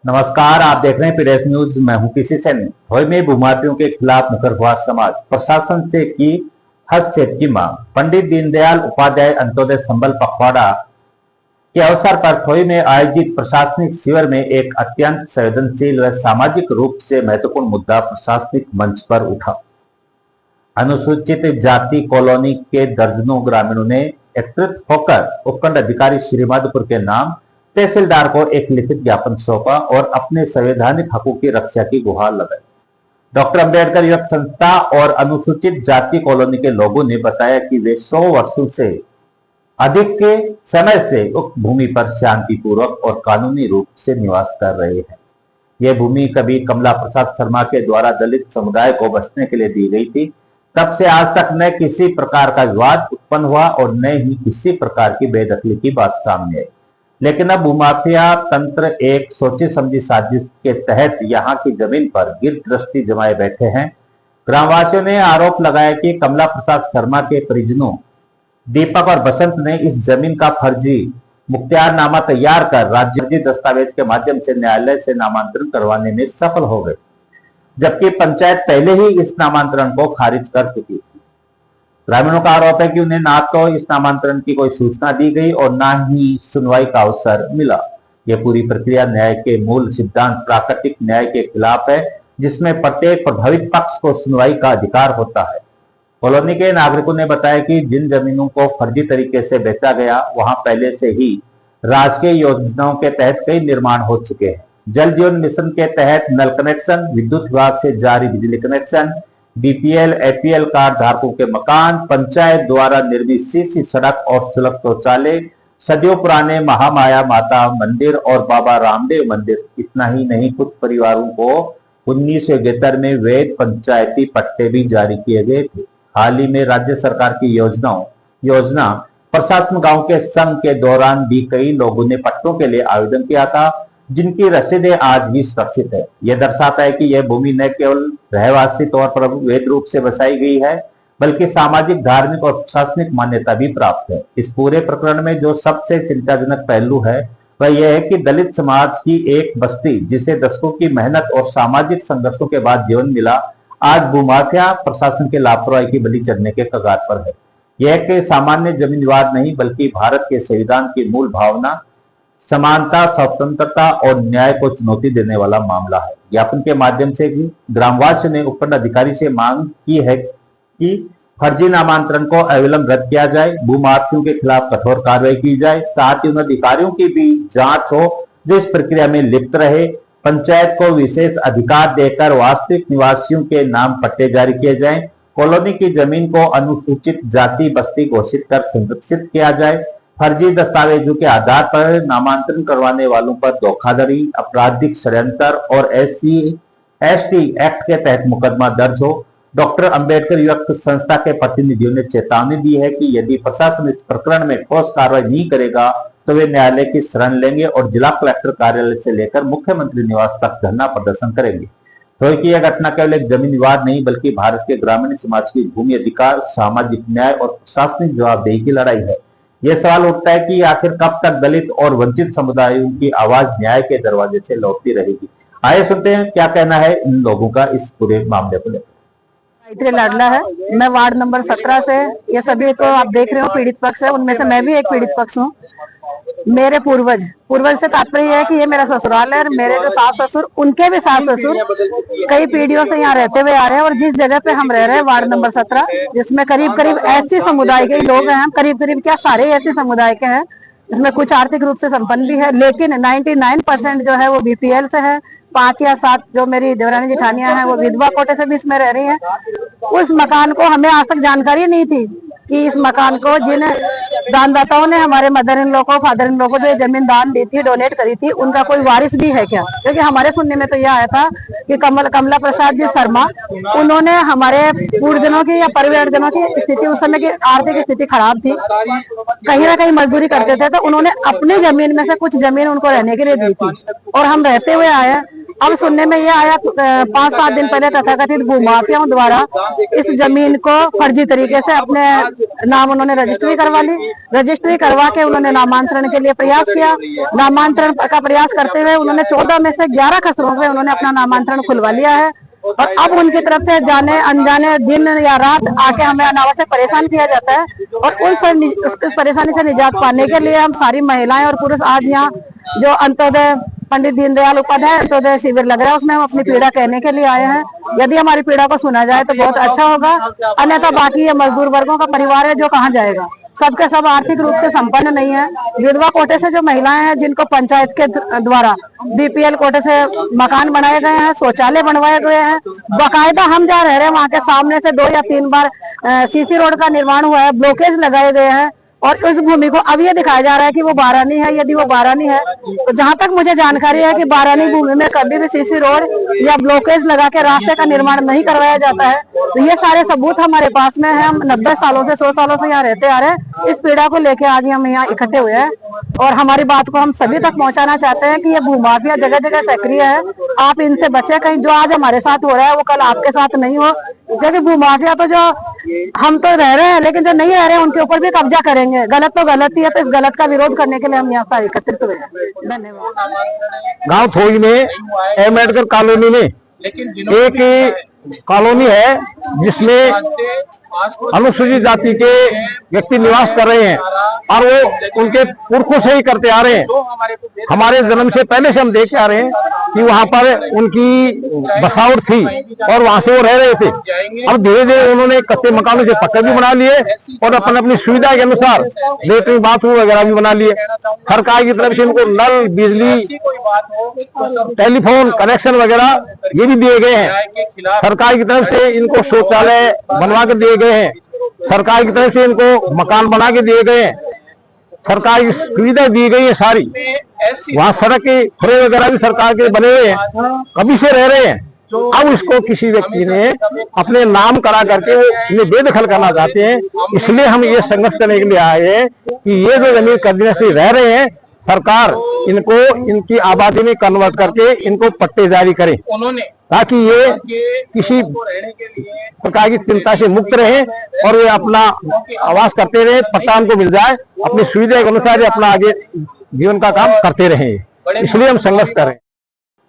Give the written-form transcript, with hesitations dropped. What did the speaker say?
नमस्कार, आप देख रहे हैं पीडीएस न्यूज। मैं हूं किसी सैनी। होय में भूमाफियों के खिलाफ मुखर हुआ समाज, प्रशासन से की हस्तक्षेप की मांग। पंडित दीनदयाल उपाध्याय अंत्योदय संबल पखवाड़ा के अवसर पर थोई में आयोजित प्रशासनिक शिविर में एक अत्यंत संवेदनशील व सामाजिक रूप से महत्वपूर्ण मुद्दा प्रशासनिक मंच पर उठा। अनुसूचित जाति कॉलोनी के दर्जनों ग्रामीणों ने एकत्रित होकर उपखंड अधिकारी श्रीमाधोपुर के नाम तहसीलदार को एक लिखित ज्ञापन सौंपा और अपने संवैधानिक हकों की रक्षा की गुहार लगाई। डॉक्टर अंबेडकर युवक संस्था और अनुसूचित जाति कॉलोनी के लोगों ने बताया कि वे 100 वर्षों से अधिक के समय से उक्त भूमि पर शांतिपूर्वक और कानूनी रूप से निवास कर रहे हैं। यह भूमि कभी कमला प्रसाद शर्मा के द्वारा दलित समुदाय को बसने के लिए दी गई थी। तब से आज तक न किसी प्रकार का विवाद उत्पन्न हुआ और न ही किसी प्रकार की बेदखली की बात सामने आई। लेकिन अब भूमाफिया तंत्र एक सोची समझी साजिश के तहत यहाँ की जमीन पर गिर दृष्टि जमाए बैठे हैं। ग्रामवासियों ने आरोप लगाया कि कमला प्रसाद शर्मा के परिजनों दीपक और बसंत ने इस जमीन का फर्जी मुख्तियारनामा तैयार कर राज्य दस्तावेज के माध्यम से न्यायालय से नामांतरण करवाने में सफल हो गए, जबकि पंचायत पहले ही इस नामांतरण को खारिज कर चुकी थी। ग्रामीणों का आरोप है कि उन्हें ना तो इस नामांतरण की कोई सूचना दी गई और ना ही सुनवाई का अवसर मिला। यह पूरी प्रक्रिया न्याय के मूल सिद्धांत प्राकृतिक न्याय के खिलाफ है, जिसमें प्रत्येक प्रभावित पक्ष को सुनवाई का अधिकार होता है। कॉलोनी के नागरिकों ने बताया कि जिन जमीनों को फर्जी तरीके से बेचा गया, वहां पहले से ही राजकीय योजनाओं के तहत कई निर्माण हो चुके हैं। जल जीवन मिशन के तहत नल कनेक्शन, विद्युत विभाग से जारी बिजली कनेक्शन, बीपीएल एपीएल कार्ड धारकों के मकान, पंचायत द्वारा निर्मित सीसी सड़क और सुलभ शौचालय, सदियों पुराने महामाया माता मंदिर और बाबा रामदेव मंदिर। इतना ही नहीं, कुछ परिवारों को 1971 में वैध पंचायती पट्टे भी जारी किए गए थे। हाल ही में राज्य सरकार की योजना प्रशासन गांव के संघ के दौरान भी कई लोगों ने पट्टों के लिए आवेदन किया था, जिनकी रसीदें आज भी सुरक्षित है। यह दर्शाता है कि यह भूमि न केवल रहवासी तौर पर वैध रूप से बसाई गई है, बल्कि सामाजिक, धार्मिक और प्रशासनिक मान्यता भी प्राप्त है। इस पूरे प्रकरण में जो सबसे चिंताजनक पहलू है वह यह है कि दलित समाज की एक बस्ती, जिसे दशकों की मेहनत और सामाजिक संघर्षों के बाद जीवन मिला, आज भूमाफिया प्रशासन के लापरवाही की बलि चढ़ने के कगार पर है। यह एक सामान्य जमीन विवाद नहीं, बल्कि भारत के संविधान की मूल भावना समानता, स्वतंत्रता और न्याय को चुनौती देने वाला मामला है। ज्ञापन के माध्यम से ग्रामवासियों ने उपखंड अधिकारी से मांग की है कि फर्जी नामांतरण को अविलंब रद्द किया जाए, भूमाफियों के खिलाफ कठोर कार्रवाई की जाए, साथ ही उन अधिकारियों की भी जांच हो जो इस प्रक्रिया में लिप्त रहे। पंचायत को विशेष अधिकार देकर वास्तविक निवासियों के नाम पट्टे जारी किए जाएं। कॉलोनी की जमीन को अनुसूचित जाति बस्ती घोषित कर संरक्षित किया जाए। फर्जी दस्तावेजों के आधार पर नामांतरण करवाने वालों पर धोखाधड़ी, आपराधिक षड्यंत्र और SC/ST एक्ट के तहत मुकदमा दर्ज हो। डॉक्टर अंबेडकर युवक संस्था के प्रतिनिधियों ने चेतावनी दी है कि यदि प्रशासन इस प्रकरण में ठोस कार्रवाई नहीं करेगा तो वे न्यायालय की शरण लेंगे और जिला कलेक्टर कार्यालय से लेकर मुख्यमंत्री निवास तक धरना प्रदर्शन करेंगे। तो यह घटना केवल एक जमीन विवाद नहीं, बल्कि भारत के ग्रामीण समाज की भूमि अधिकार, सामाजिक न्याय और प्रशासनिक जवाबदेही की लड़ाई है। यह सवाल उठता है कि आखिर कब तक दलित और वंचित समुदायों की आवाज न्याय के दरवाजे से लौटती रहेगी। आइए सुनते हैं क्या कहना है इन लोगों का इस पूरे मामले को लेकर। गायत्री लाडला है, मैं वार्ड नंबर 17 से। ये सभी तो आप देख रहे हो पीड़ित पक्ष है, उनमें से मैं भी एक पीड़ित पक्ष हूँ। मेरे पूर्वज से तात्पर्य है कि ये मेरा ससुराल है और मेरे जो सास ससुर, उनके भी सास ससुर कई पीढ़ियों से यहाँ रहते हुए आ रहे हैं। और जिस जगह पे हम रह रहे हैं वार्ड नंबर 17, जिसमें करीब करीब ऐसे समुदाय के लोग हैं, करीब करीब क्या सारे ऐसे समुदाय के हैं, जिसमें कुछ आर्थिक रूप से संपन्न भी है, लेकिन 99% जो है वो बीपीएल से है। 5 या 7 जो मेरी देवरानी जेठानियां हैं वो विधवा कोटे से भी इसमें रह रही हैं। उस मकान को हमें आज तक जानकारी नहीं थी कि इस मकान को जिन दानदाताओं ने हमारे मदर इन लॉ को, फादर इन लॉ को जो जमीन दान दी थी, डोनेट करी थी, उनका कोई वारिस भी है क्या? क्योंकि हमारे सुनने में तो यह आया था कि कमला प्रसाद जी शर्मा, उन्होंने हमारे पूर्वजनों की या परिवारजनों की स्थिति, उस समय की आर्थिक स्थिति खराब थी, कहीं ना कहीं मजदूरी करते थे, तो उन्होंने अपनी जमीन में से कुछ जमीन उनको रहने के लिए दी थी और हम रहते हुए आए। अब सुनने में ये आया 5-7 दिन पहले तथाकथित भूमाफियाओं द्वारा इस जमीन को फर्जी तरीके से अपने नाम उन्होंने रजिस्ट्री करवा ली। रजिस्ट्री करवा के उन्होंने नामांतरण के लिए प्रयास किया। नामांतरण का प्रयास करते हुए उन्होंने 14 में से 11 खसरों में उन्होंने अपना नामांतरण खुलवा लिया है। और अब उनकी तरफ से जाने अनजाने दिन या रात आके हमें अनावश्यक परेशान किया जाता है। और उस परेशानी से निजात पाने के लिए हम सारी महिलाएं और पुरुष आज यहाँ जो अंत्योदय पंडित दीनदयाल उपाध्याय अंत्योदय शिविर लग रहा है उसमें हम अपनी पीड़ा कहने के लिए आए हैं। यदि हमारी पीड़ा को सुना जाए तो बहुत अच्छा होगा, अन्यथा बाकी ये मजदूर वर्गों का परिवार है जो कहाँ जाएगा। सबके सब आर्थिक रूप से संपन्न नहीं है। विधवा कोटे से जो महिलाएं हैं जिनको पंचायत के द्वारा बीपीएल कोटे से मकान बनाए गए हैं, शौचालय बनवाए गए हैं, बकायदा हम जहाँ रह रहे हैं वहाँ के सामने से 2 या 3 बार सीसी रोड का निर्माण हुआ है, ब्लॉकेज लगाए गए हैं। और उस भूमि को अब ये दिखाया जा रहा है कि वो बारानी है। यदि वो बारानी है तो जहां तक मुझे जानकारी है कि बारानी भूमि में कभी भी सीसी रोड या ब्लॉकेज लगा के रास्ते का निर्माण नहीं करवाया जाता है। तो ये सारे सबूत हमारे पास में है। हम 90 सालों से 100 सालों से यहाँ रहते आ रहे हैं। इस पीड़ा को लेके आज हम यहाँ इकट्ठे हुए हैं और हमारी बात को हम सभी तक पहुंचाना चाहते हैं कि ये भूमाफिया जगह जगह सक्रिय है। आप इनसे बचे, कहीं जो आज हमारे साथ हो रहा है वो कल आपके साथ नहीं हो। क्योंकि भूमाफिया तो जो हम तो रह रहे हैं लेकिन जो नहीं रह रहे हैं उनके ऊपर भी कब्जा करेंगे। गलत तो गलत ही है, तो इस गलत का विरोध करने के लिए हम यहाँ पर एकत्रित हुए हैं। धन्यवाद। गांव थोई में अम्बेडकर कॉलोनी में एक कॉलोनी है जिसमें अनुसूचित जाति के व्यक्ति निवास कर रहे हैं और वो उनके पुरखों से ही करते आ रहे हैं। हमारे जन्म से पहले से हम देख के आ रहे हैं कि वहां पर उनकी बसावट थी और वहां से वो रह रहे थे। अब धीरे धीरे उन्होंने कच्चे मकानों के पक्के भी बना लिए और अपनी सुविधा के अनुसार लेटरिन बाथरूम वगैरह भी बना लिए। सरकार की तरफ से इनको नल, बिजली, टेलीफोन कनेक्शन वगैरह ये भी दिए गए हैं। सरकार की तरफ से इनको शौचालय बनवा के दिए गए हैं। सरकार की तरफ से इनको मकान बना के दिए गए हैं। सरकार की सुविधा दी गई है सारी। वहाँ सड़क के खुरे वगैरह भी सरकार के बने हुए हैं, कभी से रह रहे हैं। अब इसको किसी व्यक्ति ने अपने नाम करा करके वो इन्हें बेदखल करना चाहते हैं। इसलिए हम ये संघर्ष करने के लिए आए हैं कि ये जो जमीन कब्जे से रह रहे हैं, सरकार इनको इनकी आबादी में कन्वर्ट करके इनको पट्टे जारी करे ताकि ये किसी प्रकार की चिंता से मुक्त रहे और वे अपना आवास करते रहे, पट्टा उनको मिल जाए, अपनी सुविधा के अनुसार अपना आगे जीवन का काम करते रहे। इसलिए हम संघर्ष कर रहे हैं।